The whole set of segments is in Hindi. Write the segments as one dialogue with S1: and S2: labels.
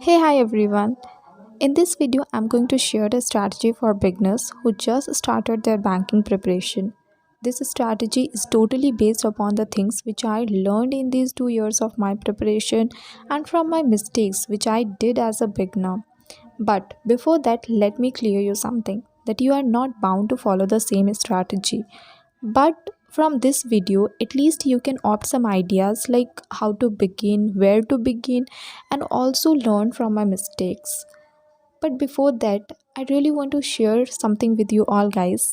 S1: Hey, hi everyone. In this video, I'm going to share a strategy for beginners who just started their banking preparation. This strategy is totally based upon the things which I learned in these 2 years of my preparation and from my mistakes which I did as a beginner. But before that, let me clear you something that you are not bound to follow the same strategy. But from this video, at least you can opt some ideas like how to begin, where to begin, and also learn from my mistakes. But before that, I really want to share something with you all guys.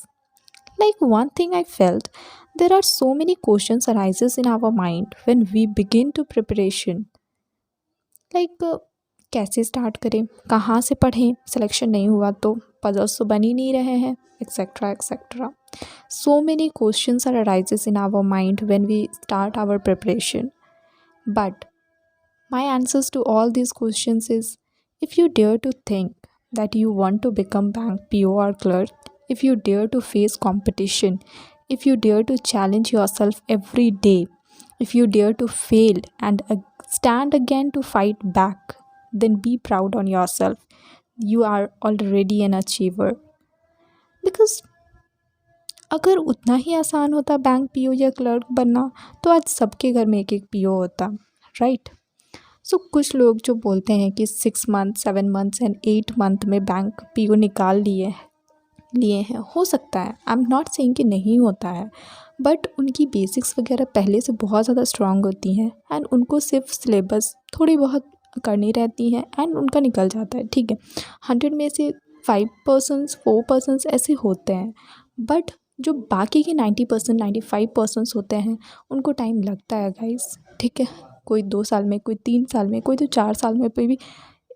S1: Like one thing I felt, there are so many questions arises in our mind when we begin to preparation. Like कैसे स्टार्ट करें, कहाँ से पढ़ें, सिलेक्शन नहीं हुआ तो पजल्स तो बन ही नहीं रहे हैं, etcetera etcetera. So many questions are arises in our mind when we start our preparation. But my answers to all these questions is, if you dare to think that you want to become bank PO or clerk, if you dare to face competition, if you dare to challenge yourself every day, if you dare to fail and stand again to fight back, then be proud on yourself. You are already an achiever. Because अगर उतना ही आसान होता बैंक पीओ या क्लर्क बनना तो आज सबके घर में एक एक पीओ होता, राइट. सो कुछ लोग जो बोलते हैं कि 6 मंथ 7 मंथ्स एंड 8 मंथ में बैंक पीओ निकाल लिए लिए हैं, हो सकता है, आई एम नॉट सेइंग कि नहीं होता है, बट उनकी बेसिक्स वगैरह पहले से बहुत ज़्यादा स्ट्रांग होती हैं एंड उनको सिर्फ सिलेबस थोड़ी बहुत करनी रहती हैं एंड उनका निकल जाता है. ठीक है, 100 में से 5% 4% ऐसे होते हैं, बट जो बाकी के 90% 95% होते हैं उनको टाइम लगता है गाइस. ठीक है, कोई 2 साल में, कोई 3 साल में, कोई तो 4 साल में कोई भी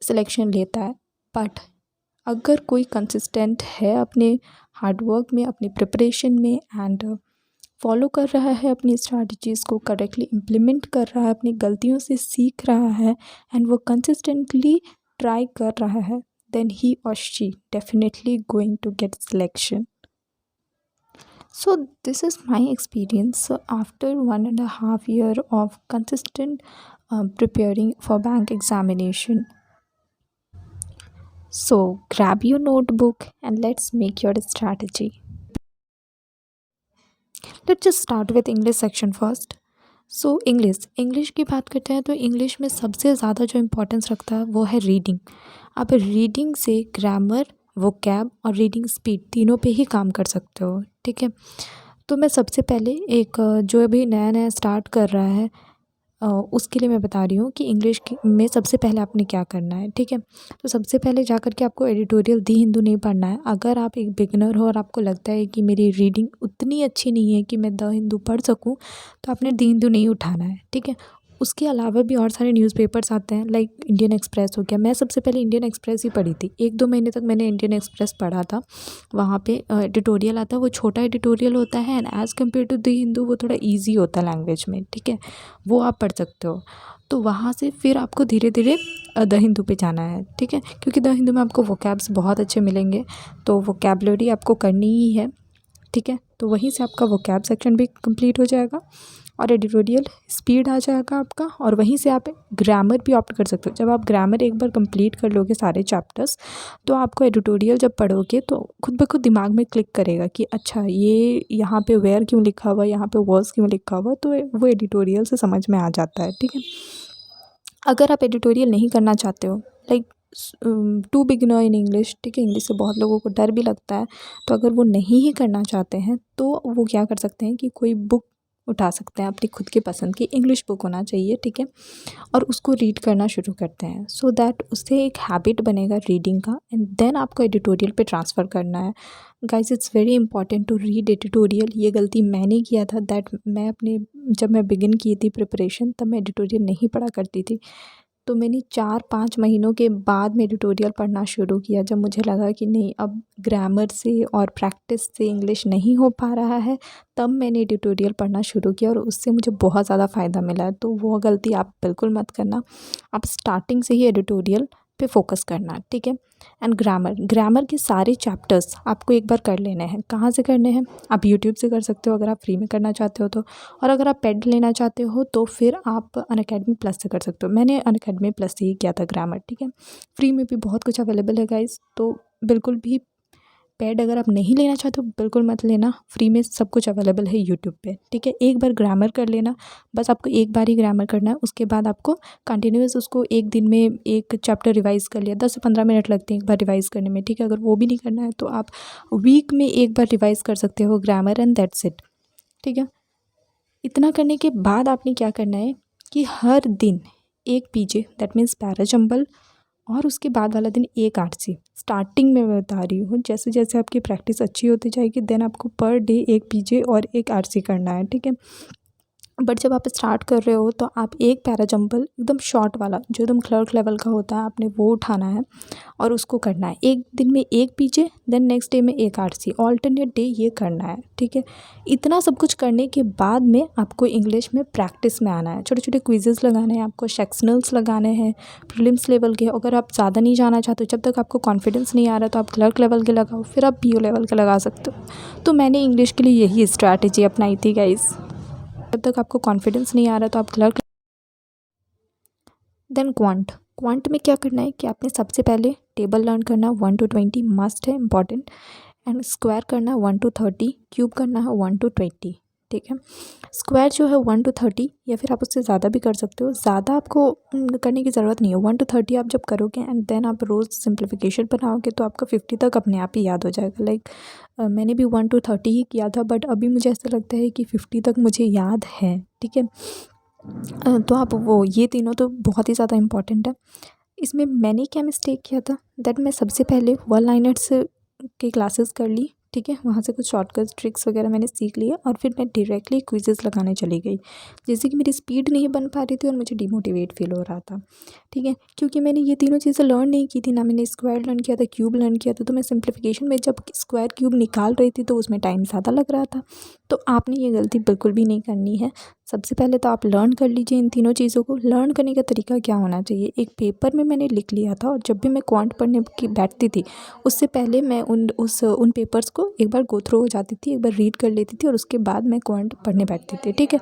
S1: सिलेक्शन लेता है. बट अगर कोई कंसिस्टेंट है अपने हार्डवर्क में, अपनी प्रिपरेशन में एंड फॉलो कर रहा है, अपनी स्ट्रैटेजीज़ को करेक्टली इम्प्लीमेंट कर रहा है, अपनी गलतियों से सीख रहा है एंड वो कंसिस्टेंटली ट्राई कर रहा है, then he or she definitely going to get selection. So this is my experience. So after 1.5 year of consistent preparing for bank examination. So grab your notebook and let's make your strategy. Let's just start with English section first. So English की बात करते हैं तो इंग्लिश में सबसे ज़्यादा जो इम्पोर्टेंस रखता है वो है रीडिंग. आप रीडिंग से ग्रामर, वोकैब और रीडिंग स्पीड तीनों पे ही काम कर सकते हो. ठीक है, तो मैं सबसे पहले एक जो अभी नया नया स्टार्ट कर रहा है उसके लिए मैं बता रही हूँ कि इंग्लिश में सबसे पहले आपने क्या करना है. ठीक है, तो सबसे पहले जा कर के आपको एडिटोरियल दी हिंदू नहीं पढ़ना है. अगर आप एक बिगनर हो और आपको लगता है कि मेरी रीडिंग उतनी अच्छी नहीं है कि मैं द हिंदू पढ़ सकूँ, तो आपने दी हिंदू नहीं उठाना है. ठीक है, उसके अलावा भी और सारे न्यूज़पेपर्स आते हैं, लाइक इंडियन एक्सप्रेस हो गया. मैं सबसे पहले इंडियन एक्सप्रेस ही पढ़ी थी. 1-2 महीने तक मैंने इंडियन एक्सप्रेस पढ़ा था. वहाँ पे एडिटोरियल आता है, वो छोटा एडिटोरियल होता है and as compare to the Hindu वो थोड़ा ईजी होता है लैंग्वेज में. ठीक है, वो आप पढ़ सकते हो. तो वहाँ से फिर आपको धीरे धीरे द हिंदू पे जाना है. ठीक है, क्योंकि द हिंदू में आपको वोकैब्स बहुत अच्छे मिलेंगे, तो वोकैबलरी आपको करनी ही है. ठीक है, तो वहीं से आपका वोकैब सेक्शन भी कंप्लीट हो जाएगा और एडिटोरियल स्पीड आ जाएगा आपका, और वहीं से आप ग्रामर भी ऑप्ट कर सकते हो. जब आप ग्रामर एक बार कंप्लीट कर लोगे सारे चैप्टर्स, तो आपको एडिटोरियल जब पढ़ोगे तो खुद ब खुद दिमाग में क्लिक करेगा कि अच्छा ये यहाँ पे वेयर क्यों लिखा हुआ, यहाँ पे वर्स क्यों लिखा हुआ, तो वो एडिटोरियल से समझ में आ जाता है. ठीक है, अगर आप एडिटोरियल नहीं करना चाहते हो, like to beginner in English, ठीक है, इंग्लिश से बहुत लोगों को डर भी लगता है, तो अगर वो नहीं ही करना चाहते हैं तो वो क्या कर सकते हैं कि कोई बुक उठा सकते हैं अपनी खुद की पसंद की. इंग्लिश बुक होना चाहिए. ठीक है, और उसको रीड करना शुरू करते हैं, सो दैट उससे एक हैबिट बनेगा रीडिंग का एंड देन आपको एडिटोरियल पे ट्रांसफ़र करना है. Guys, it's very important to read editorial. ये गलती मैंने किया था, दैट मैं अपने जब मैं बिगिन की थी प्रिपरेशन, तब मैं एडिटोरियल नहीं पढ़ा करती थी. तो मैंने 4-5 महीनों के बाद में एडिटोरियल पढ़ना शुरू किया, जब मुझे लगा कि नहीं, अब ग्रामर से और प्रैक्टिस से इंग्लिश नहीं हो पा रहा है, तब मैंने एडिटोरियल पढ़ना शुरू किया और उससे मुझे बहुत ज़्यादा फ़ायदा मिला है. तो वो गलती आप बिल्कुल मत करना. आप स्टार्टिंग से ही एडिटोरियल पे फोकस करना, ठीक है। एंड ग्रामर के सारे चैप्टर्स आपको एक बार कर लेने हैं। कहाँ से करने हैं? आप यूट्यूब से कर सकते हो अगर आप फ्री में करना चाहते हो तो, और अगर आप पेड लेना चाहते हो तो फिर आप अनअकैडमी प्लस से कर सकते हो। मैंने अनअकैडमी प्लस से ही किया था ग्रामर, ठीक है। फ्री में भी बहुत कुछ अवेलेबल है गाइस, तो बिल्कुल भी पेड अगर आप नहीं लेना चाहते हो बिल्कुल मत लेना, फ्री में सब कुछ अवेलेबल है यूट्यूब पे, ठीक है। एक बार ग्रामर कर लेना, बस आपको एक बार ही ग्रामर करना है। उसके बाद आपको कंटिन्यूअस उसको एक दिन में एक चैप्टर रिवाइज़ कर लिया, 10 से 15 मिनट लगते हैं एक बार रिवाइज़ करने में, ठीक है। अगर वो भी नहीं करना है तो आप वीक में एक बार रिवाइज़ कर सकते हो ग्रामर, एंड दैट्स इट, ठीक है। इतना करने के बाद आपने क्या करना है कि हर दिन एक पीजे, दैट मीन्स पैराजंबल, और उसके बाद वाला दिन एक आरसी। स्टार्टिंग में मैं बता रही हूँ, जैसे जैसे आपकी प्रैक्टिस अच्छी होती जाएगी देन आपको पर डे एक पीजे और एक आरसी करना है, ठीक है। बट जब आप स्टार्ट कर रहे हो तो आप एक पैराजंपल एकदम शॉर्ट वाला जो एकदम क्लर्क लेवल का होता है आपने वो उठाना है और उसको करना है। एक दिन में एक पीजे, देन नेक्स्ट डे में एक आरसी, ऑल्टरनेट डे ये करना है, ठीक है। इतना सब कुछ करने के बाद में आपको इंग्लिश में प्रैक्टिस में आना है। छोटे छोटे क्विजेस लगाने हैं आपको, सेक्शनल्स लगाने हैं प्रीलिम्स लेवल के। अगर आप ज़्यादा नहीं जाना चाहते, जब तक आपको कॉन्फिडेंस नहीं आ रहा तो आप क्लर्क लेवल के लगाओ, फिर आप पीओ लेवल के लगा सकते हो। तो मैंने इंग्लिश के लिए यही स्ट्रैटेजी अपनाई थी गाइज़। जब तक आपको कॉन्फिडेंस नहीं आ रहा तो आप क्लर्क। देन क्वांट में क्या करना है कि आपने सबसे पहले टेबल लर्न करना 1 to 20 मस्ट है, इंपॉर्टेंट। एंड स्क्वायर करना 1 to 30, क्यूब करना है 1 to 20, ठीक है। स्क्वायर जो है 1 to 30 या फिर आप उससे ज़्यादा भी कर सकते हो, ज़्यादा आपको करने की ज़रूरत नहीं है। 1 to 30 आप जब करोगे एंड देन आप रोज़ सिंप्लीफिकेशन बनाओगे तो आपका 50 तक अपने आप ही याद हो जाएगा। लाइक मैंने भी 1 to 30 ही किया था, बट अभी मुझे ऐसा लगता है कि 50 तक मुझे याद है, ठीक है। तो आप वो ये तीनों तो बहुत ही ज़्यादा इंपॉर्टेंट है। इसमें मैंने क्या मिस्टेक किया था, दैट मैं सबसे पहले वन लाइनर्स की क्लासेस कर ली, ठीक है। वहाँ से कुछ शॉर्टकट ट्रिक्स वगैरह मैंने सीख लिए और फिर मैं डायरेक्टली क्विजेस लगाने चली गई, जैसे कि मेरी स्पीड नहीं बन पा रही थी और मुझे डिमोटिवेट फील हो रहा था, ठीक है। क्योंकि मैंने ये तीनों चीज़ें लर्न नहीं की थी, ना मैंने स्क्वायर लर्न किया था, क्यूब लर्न किया था। तो मैं सिंप्लीफिकेशन में जब स्क्वायर क्यूब निकाल रही थी तो उसमें टाइम ज़्यादा लग रहा था। तो आपने ये गलती बिल्कुल भी नहीं करनी है। सबसे पहले तो आप लर्न कर लीजिए इन तीनों चीज़ों को। लर्न करने का तरीका क्या होना चाहिए, एक पेपर में मैंने लिख लिया था और जब भी मैं क्वांट पढ़ने की बैठती थी उससे पहले मैं उन पेपर्स को एक बार गो थ्रू हो जाती थी, एक बार रीड कर लेती थी और उसके बाद मैं क्वांट पढ़ने बैठती थी, ठीक है।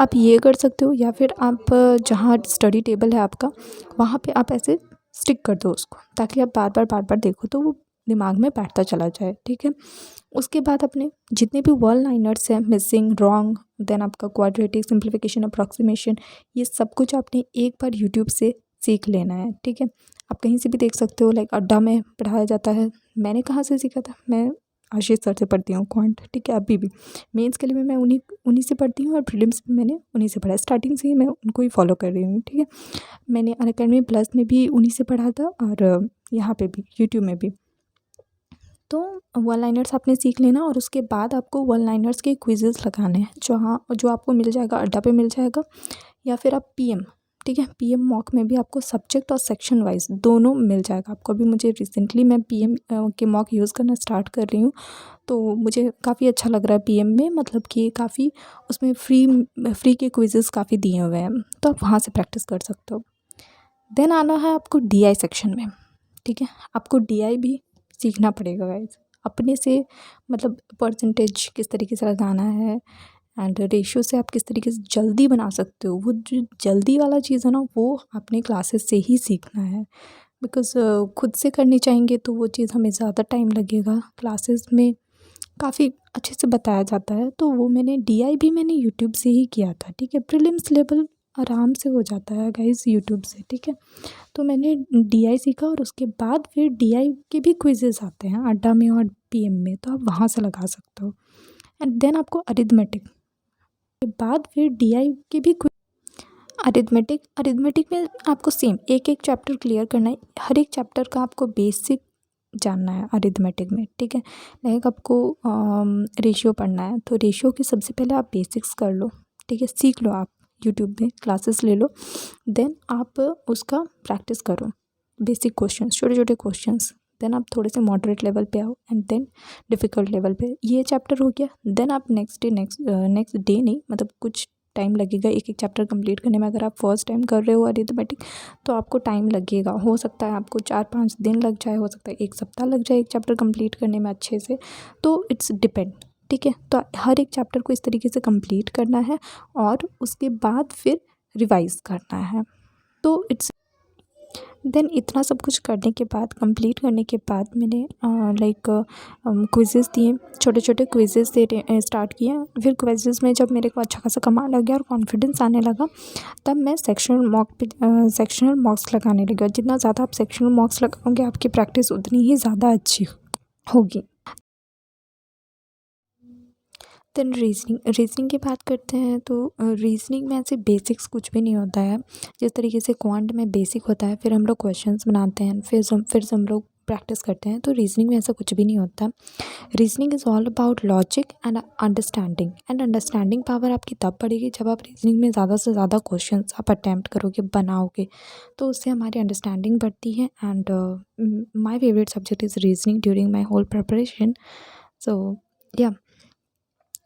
S1: आप ये कर सकते हो, या फिर आप जहाँ स्टडी टेबल है आपका वहाँ पे आप ऐसे स्टिक कर दो उसको, ताकि आप बार बार देखो तो वो दिमाग में बैठता चला जाए, ठीक है। उसके बाद अपने जितने भी वन लाइनर्स हैं, मिसिंग, रॉन्ग, देन आपका क्वाड्रेटिक, सिंप्लीफिकेशन, अप्रॉक्सीमेशन, ये सब कुछ आपने एक बार यूट्यूब से सीख लेना है, ठीक है। आप कहीं से भी देख सकते हो, लाइक अड्डा में पढ़ाया जाता है। मैंने कहाँ से सीखा था, मैं आशीष सर से पढ़ती हूँ क्वांट, ठीक है। अभी भी मेंस के लिए भी मैं उन्हीं से पढ़ती हूँ और प्रीलिम्स में मैंने उन्हीं से पढ़ा, स्टार्टिंग से ही मैं उनको ही फॉलो कर रही हूँ, ठीक है। मैंने अनअकैडमी प्लस में भी उन्हीं से पढ़ा था और यहाँ पे भी यूट्यूब में भी। तो वन लाइनर्स आपने सीख लेना और उसके बाद आपको वन लाइनर्स के क्विजेस लगाने हैं, जो आपको मिल जाएगा, अड्डा पे मिल जाएगा, या फिर आप पीएम, ठीक है, पीएम मॉक में भी आपको सब्जेक्ट और सेक्शन वाइज दोनों मिल जाएगा आपको। अभी मुझे रिसेंटली मैं पीएम के मॉक यूज़ करना स्टार्ट कर रही हूँ, तो मुझे काफ़ी अच्छा लग रहा है पीएम में, मतलब कि काफ़ी उसमें फ्री के क्विजेस काफ़ी दिए हुए हैं, तो आप वहाँ से प्रैक्टिस कर सकते हो। देन आना है आपको डीआई सेक्शन में, ठीक है। आपको डीआई भी सीखना पड़ेगा गाइस अपने से, मतलब परसेंटेज किस तरीके से लगाना है एंड रेशियो से आप किस तरीके से जल्दी बना सकते हो। वो जो जल्दी वाला चीज़ है ना, वो आपने क्लासेस से ही सीखना है, बिकॉज़ खुद से करनी चाहेंगे तो वो चीज़ हमें ज़्यादा टाइम लगेगा। क्लासेस में काफ़ी अच्छे से बताया जाता है, तो वो डीआई भी मैंने यूट्यूब से ही किया था, ठीक है। प्रीलिम्स लेवल आराम से हो जाता है गाइस यूट्यूब से, ठीक है। तो मैंने डीआई सीखा और उसके बाद फिर डीआई के भी क्विजेस आते हैं अड्डा में और पीएम में, तो आप वहाँ से लगा सकते हो। एंड देन आपको अरिथमेटिक के बाद फिर डीआई के भी अरिथमेटिक में आपको सेम एक एक चैप्टर क्लियर करना है। हर एक चैप्टर का आपको बेसिक जानना है अरिथमेटिक में, ठीक है। लाइक आपको रेशियो पढ़ना है तो रेशियो के सबसे पहले आप बेसिक्स कर लो, ठीक है, सीख लो, आप यूट्यूब में क्लासेस ले लो। देन आप उसका प्रैक्टिस करो, बेसिक क्वेश्चंस, छोटे छोटे क्वेश्चंस। देन आप थोड़े से मॉडरेट लेवल पे आओ एंड देन डिफ़िकल्ट लेवल पे। ये चैप्टर हो गया, देन आप नेक्स्ट डे नहीं, मतलब कुछ टाइम लगेगा एक एक चैप्टर कंप्लीट करने में। अगर आप फर्स्ट टाइम कर रहे हो अरिथमेटिक तो आपको टाइम लगेगा, हो सकता है आपको 4-5 दिन लग जाए, हो सकता है 1 सप्ताह लग जाए एक चैप्टर कंप्लीट करने में अच्छे से, तो इट्स डिपेंड। ठीक है, तो हर एक चैप्टर को इस तरीके से कंप्लीट करना है और उसके बाद फिर रिवाइज करना है। तो इट्स देन इतना सब कुछ करने के बाद, कंप्लीट करने के बाद मैंने लाइक क्विज़ेस दिए, छोटे छोटे क्विज़ेस दे स्टार्ट किए। फिर क्विज़ेस में जब मेरे को अच्छा खासा कमाल लग गया और कॉन्फिडेंस आने लगा, तब मैं सेक्शनल मार्क्स लगाने लगी। और जितना ज़्यादा आप सेक्शनल मार्क्स लगाओगे आपकी प्रैक्टिस उतनी ही ज़्यादा अच्छी होगी। देन रीजनिंग की बात करते हैं तो रीजनिंग में ऐसे बेसिक्स कुछ भी नहीं होता है। जिस तरीके से क्वांट में बेसिक होता है, फिर हम लोग क्वेश्चंस बनाते हैं, फिर हम लोग प्रैक्टिस करते हैं, तो रीजनिंग में ऐसा कुछ भी नहीं होता। Reasoning is all about logic and understanding power आपकी तब बढ़ेगी जब आप रीजनिंग में ज़्यादा से ज़्यादा क्वेश्चंस आप अटैम्प्ट करोगे, बनाओगे, तो उससे हमारी अंडरस्टैंडिंग बढ़ती है। And my favourite subject is reasoning during my whole preparation. So या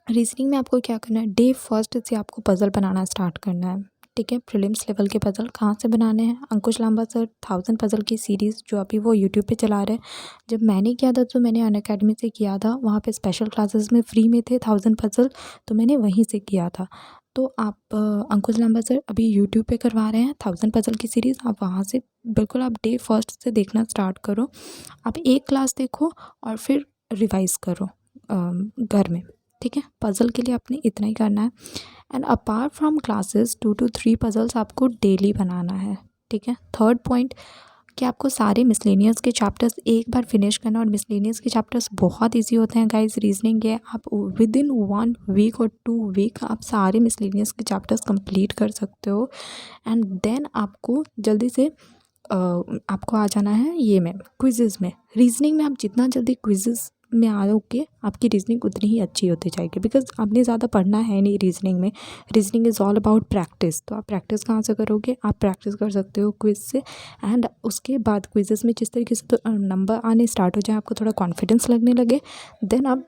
S1: रीजनिंग में आपको क्या करना है, डे फर्स्ट से आपको पज़ल बनाना स्टार्ट करना है। ठीक है, प्रीलिम्स लेवल के पज़ल कहाँ से बनाने हैं, अंकुश लांबा सर 1000 पज़ल की सीरीज़ जो अभी वो यूट्यूब पे चला रहे हैं। जब मैंने किया था तो मैंने अनअकैडमी से किया था, वहाँ पे स्पेशल क्लासेस में फ्री में थे 1000 पज़ल, तो मैंने वहीं से किया था। तो आप अंकुश लांबा सर अभी यूट्यूब पे करवा रहे हैं 1000 पज़ल की सीरीज़, आप वहाँ से बिल्कुल आप डे फर्स्ट से देखना स्टार्ट करो। आप एक क्लास देखो और फिर रिवाइज़ करो घर में। ठीक है, पज़ल के लिए आपने इतना ही करना है। And apart from classes 2 to 3 puzzles आपको डेली बनाना है। ठीक है, थर्ड पॉइंट कि आपको सारे मिसलेनियस के चैप्टर्स एक बार फिनिश करना। और मिसलेनियस के चैप्टर्स बहुत इजी होते हैं गाइस। रीजनिंग के आप विद इन 1 वीक और 2 वीक आप सारे मिसलेनियस के चैप्टर्स कंप्लीट कर सकते हो। एंड देन आपको जल्दी से आपको आ जाना है ये में क्विज़ेज़ में। रीजनिंग में आप जितना जल्दी क्विज़ेज़ में आओगे आपकी रीजनिंग उतनी ही अच्छी होती जाएगी, बिकॉज आपने ज़्यादा पढ़ना है नहीं रीजनिंग में। Reasoning is all about practice. तो आप प्रैक्टिस कहाँ से करोगे, आप प्रैक्टिस कर सकते हो क्विज़ से। एंड उसके बाद क्विज़ेस में जिस तरीके से तो नंबर आने स्टार्ट हो जाए, आपको थोड़ा कॉन्फिडेंस लगने लगे, देन आप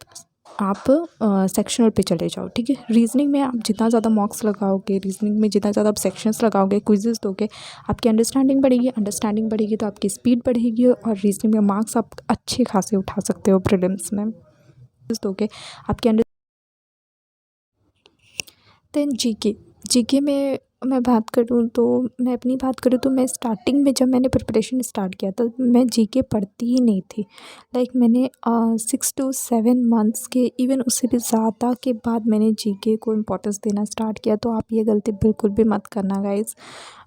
S1: सेक्शनल पे चले जाओ। ठीक है, रीजनिंग में आप जितना ज़्यादा मार्क्स लगाओगे, रीजनिंग में जितना ज़्यादा आप सेक्शंस लगाओगे, क्विजेस दोगे, आपकी अंडरस्टैंडिंग बढ़ेगी तो आपकी स्पीड बढ़ेगी और रीजनिंग में मार्क्स आप अच्छे खासे उठा सकते हो प्रीलिम्स में दोगे आपकी देन जीके में मैं बात करूँ तो मैं अपनी बात करूँ तो मैं स्टार्टिंग में जब मैंने प्रिपरेशन स्टार्ट किया था मैं जीके पढ़ती ही नहीं थी। लाइक मैंने 6 to 7 मंथ्स के, इवन उससे भी ज़्यादा के बाद मैंने जीके को इम्पोर्टेंस देना स्टार्ट किया। तो आप ये गलती बिल्कुल भी मत करना गाइज़।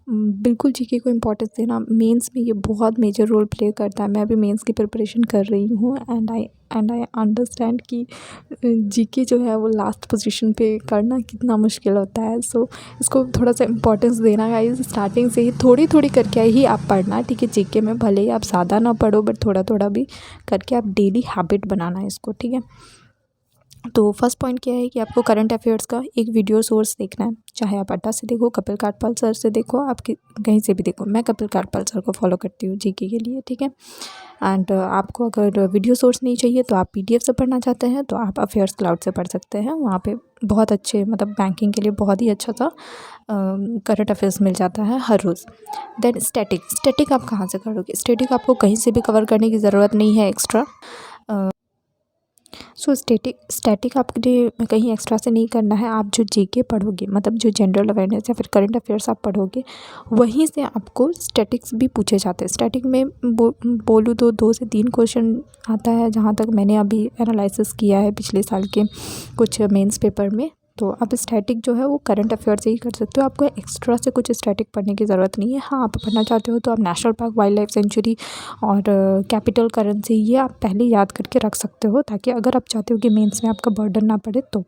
S1: बिल्कुल जीके को इम्पोर्टेंस देना, मेंस में ये बहुत मेजर रोल प्ले करता है। मैं अभी मेंस की प्रिपरेशन कर रही हूँ एंड आई अंडरस्टैंड कि जीके जो है वो लास्ट पोजीशन पे करना कितना मुश्किल होता है। सो इसको थोड़ा सा इम्पोर्टेंस देना गाइस, स्टार्टिंग से ही थोड़ी थोड़ी करके ही आप पढ़ना। ठीक है, जीके में भले ही आप ज़्यादा ना पढ़ो बट थोड़ा थोड़ा भी करके आप डेली हैबिट बनाना है इसको। ठीक है, तो फर्स्ट पॉइंट क्या है कि आपको करंट अफेयर्स का एक वीडियो सोर्स देखना है। चाहे आप अड्डा से देखो, कपिल काटपाल सर से देखो, आप कहीं से भी देखो। मैं कपिल काटपाल सर को फॉलो करती हूँ जीके के लिए। ठीक है, एंड आपको अगर वीडियो सोर्स नहीं चाहिए तो आप पीडीएफ से पढ़ना चाहते हैं तो आप अफेयर्स क्लाउड से पढ़ सकते हैं। वहाँ पे बहुत अच्छे, मतलब बैंकिंग के लिए बहुत ही अच्छा सा करंट अफेयर्स मिल जाता है हर रोज़। देन स्टैटिक आप कहाँ से करोगे, स्टैटिक आपको कहीं से भी कवर करने की ज़रूरत नहीं है एक्स्ट्रा। सो स्टैटिक आपके कहीं एक्स्ट्रा से नहीं करना है। आप जो जीके पढ़ोगे, मतलब जो जनरल अवेयरनेस या फिर करंट अफेयर्स आप पढ़ोगे, वहीं से आपको स्टैटिक्स भी पूछे जाते हैं। स्टैटिक में बोलूँ तो 2 से 3 क्वेश्चन आता है, जहाँ तक मैंने अभी एनालिसिस किया है पिछले साल के कुछ मेंस पेपर में। तो आप स्टैटिक जो है वो करंट अफेयर से ही कर सकते हो, आपको एक्स्ट्रा से कुछ स्टैटिक पढ़ने की ज़रूरत नहीं है। हाँ, आप पढ़ना चाहते हो तो आप national park, wild life sanctuary और कैपिटल करेंसी ये आप पहले याद करके रख सकते हो, ताकि अगर आप चाहते हो कि मेंस में आपका बर्डन ना पड़े तो।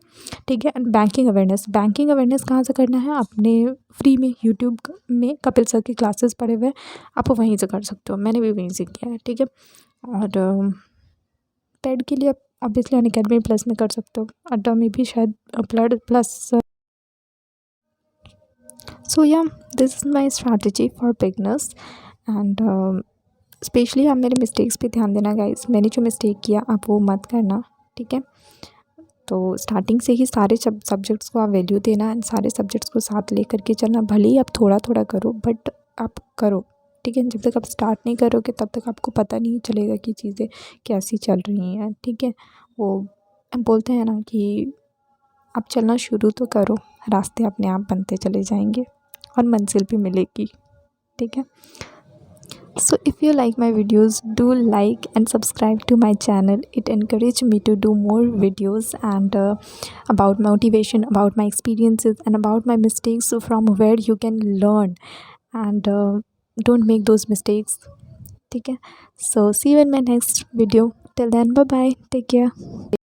S1: ठीक है, एंड बैंकिंग अवेयरनेस कहाँ से करना है, आपने फ्री में यूट्यूब में कपिल सर की क्लासेस पढ़े हुए, आप वहीं से कर सकते हो। मैंने भी वहीं से किया है। ठीक है, और पेड के लिए आप ऑब्वियसली अनअकैडमी प्लस में कर सकते हो, अड्डा में भी शायद प्लस। सो या this is my strategy for beginners and specially आप मेरे मिस्टेक्स पे ध्यान देना गाइस। मैंने जो मिस्टेक किया आप वो मत करना। ठीक है, तो स्टार्टिंग से ही सारे सब्जेक्ट्स को आप वैल्यू देना एंड सारे सब्जेक्ट्स को साथ लेकर के चलना। भले ही आप थोड़ा थोड़ा करो बट आप करो, ठीक है। जब तक आप स्टार्ट नहीं करोगे तब तक आपको पता नहीं चलेगा कि चीज़ें कैसी चल रही हैं, ठीक है। वो बोलते हैं ना कि आप चलना शुरू तो करो, रास्ते अपने आप बनते चले जाएंगे और मंजिल भी मिलेगी, ठीक है। So if you like my videos, do like and subscribe to my channel. It encouraged me to do more videos and about motivation, about my experiences and about my mistakes, so from where you can learn and don't make those mistakes, ठीक है। So see you in my next video. Till then, bye bye, take care.